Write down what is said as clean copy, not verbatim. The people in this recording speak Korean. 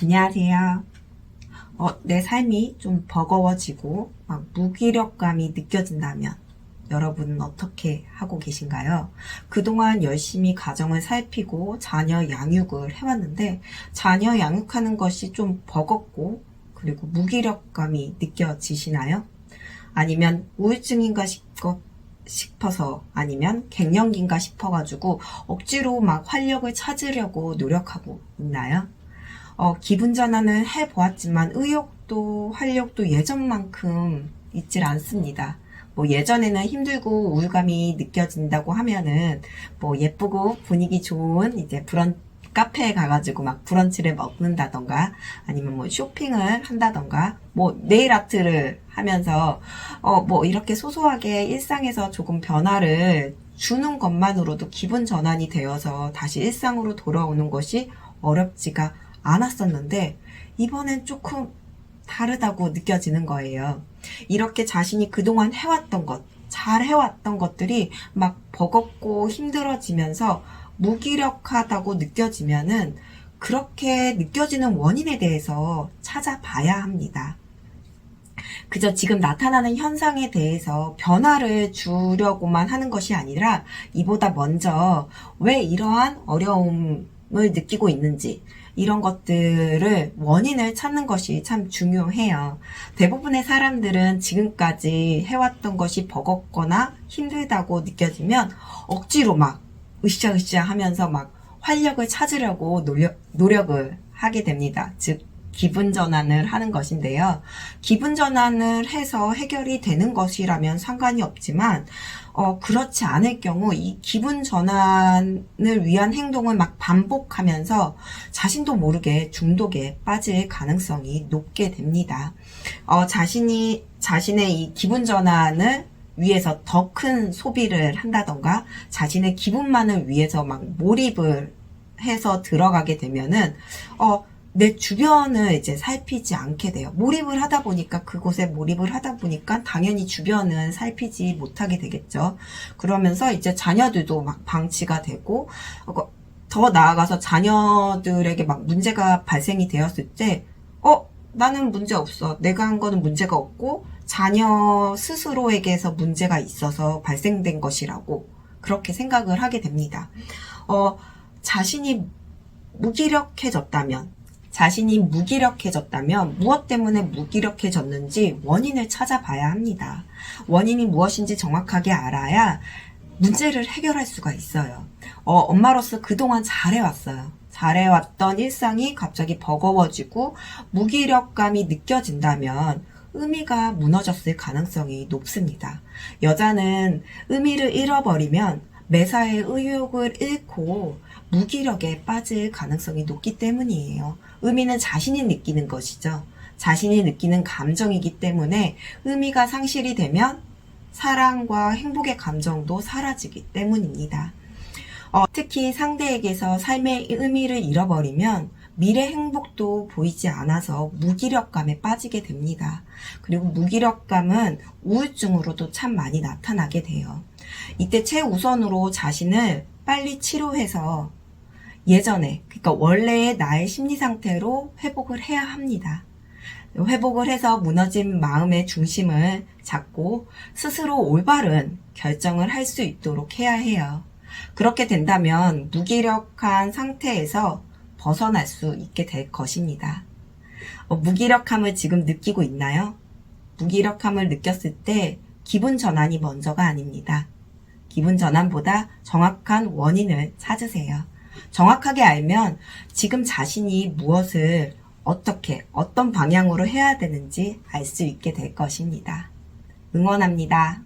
안녕하세요. 내 삶이 좀 버거워지고 막 무기력감이 느껴진다면 여러분은 어떻게 하고 계신가요? 그동안 열심히 가정을 살피고 자녀 양육을 해왔는데 자녀 양육하는 것이 좀 버겁고 그리고 무기력감이 느껴지시나요? 아니면 우울증인가 싶어서 아니면 갱년기인가 싶어가지고 억지로 막 활력을 찾으려고 노력하고 있나요? 기분 전환을 해보았지만 의욕도 활력도 예전만큼 있질 않습니다. 뭐 예전에는 힘들고 우울감이 느껴진다고 하면은 뭐 예쁘고 분위기 좋은 이제 카페에 가가지고 막 브런치를 먹는다던가 아니면 뭐 쇼핑을 한다던가 뭐 네일 아트를 하면서 뭐 이렇게 소소하게 일상에서 조금 변화를 주는 것만으로도 기분 전환이 되어서 다시 일상으로 돌아오는 것이 어렵지가 않았었는데 이번엔 조금 다르다고 느껴지는 거예요. 이렇게 자신이 그동안 해왔던 것, 잘 해왔던 것들이 막 버겁고 힘들어지면서 무기력하다고 느껴지면은 그렇게 느껴지는 원인에 대해서 찾아봐야 합니다. 그저 지금 나타나는 현상에 대해서 변화를 주려고만 하는 것이 아니라 이보다 먼저 왜 이러한 어려움을 느끼고 있는지 이런 것들을 원인을 찾는 것이 참 중요해요. 대부분의 사람들은 지금까지 해왔던 것이 버겁거나 힘들다고 느껴지면 억지로 막 으쌰으쌰 하면서 막 활력을 찾으려고 노력을 하게 됩니다. 즉 기분 전환을 하는 것인데요. 기분 전환을 해서 해결이 되는 것이라면 상관이 없지만 그렇지 않을 경우 이 기분 전환을 위한 행동을 막 반복하면서 자신도 모르게 중독에 빠질 가능성이 높게 됩니다. 자신의 이 기분 전환을 위해서 더 큰 소비를 한다던가 자신의 기분만을 위해서 막 몰입을 해서 들어가게 되면은 내 주변을 이제 살피지 않게 돼요. 몰입을 하다 보니까 그곳에 몰입을 하다 보니까 당연히 주변은 살피지 못하게 되겠죠. 그러면서 이제 자녀들도 막 방치가 되고 더 나아가서 자녀들에게 막 문제가 발생이 되었을 때 나는 문제 없어. 내가 한 거는 문제가 없고 자녀 스스로에게서 문제가 있어서 발생된 것이라고 그렇게 생각을 하게 됩니다. 자신이 무기력해졌다면 무엇 때문에 무기력해졌는지 원인을 찾아봐야 합니다. 원인이 무엇인지 정확하게 알아야 문제를 해결할 수가 있어요. 엄마로서 그동안 잘해왔던 일상이 갑자기 버거워지고 무기력감이 느껴진다면 의미가 무너졌을 가능성이 높습니다. 여자는 의미를 잃어버리면 매사에 의욕을 잃고 무기력에 빠질 가능성이 높기 때문이에요. 의미는 자신이 느끼는 것이죠. 자신이 느끼는 감정이기 때문에 의미가 상실이 되면 사랑과 행복의 감정도 사라지기 때문입니다. 특히 상대에게서 삶의 의미를 잃어버리면 미래 행복도 보이지 않아서 무기력감에 빠지게 됩니다. 그리고 무기력감은 우울증으로도 참 많이 나타나게 돼요. 이때 최우선으로 자신을 빨리 치료해서 그러니까 원래의 나의 심리 상태로 회복을 해야 합니다. 회복을 해서 무너진 마음의 중심을 잡고 스스로 올바른 결정을 할 수 있도록 해야 해요. 그렇게 된다면 무기력한 상태에서 벗어날 수 있게 될 것입니다. 무기력함을 지금 느끼고 있나요? 무기력함을 느꼈을 때 기분 전환이 먼저가 아닙니다. 기분 전환보다 정확한 원인을 찾으세요. 정확하게 알면 지금 자신이 무엇을 어떤 방향으로 해야 되는지 알 수 있게 될 것입니다. 응원합니다.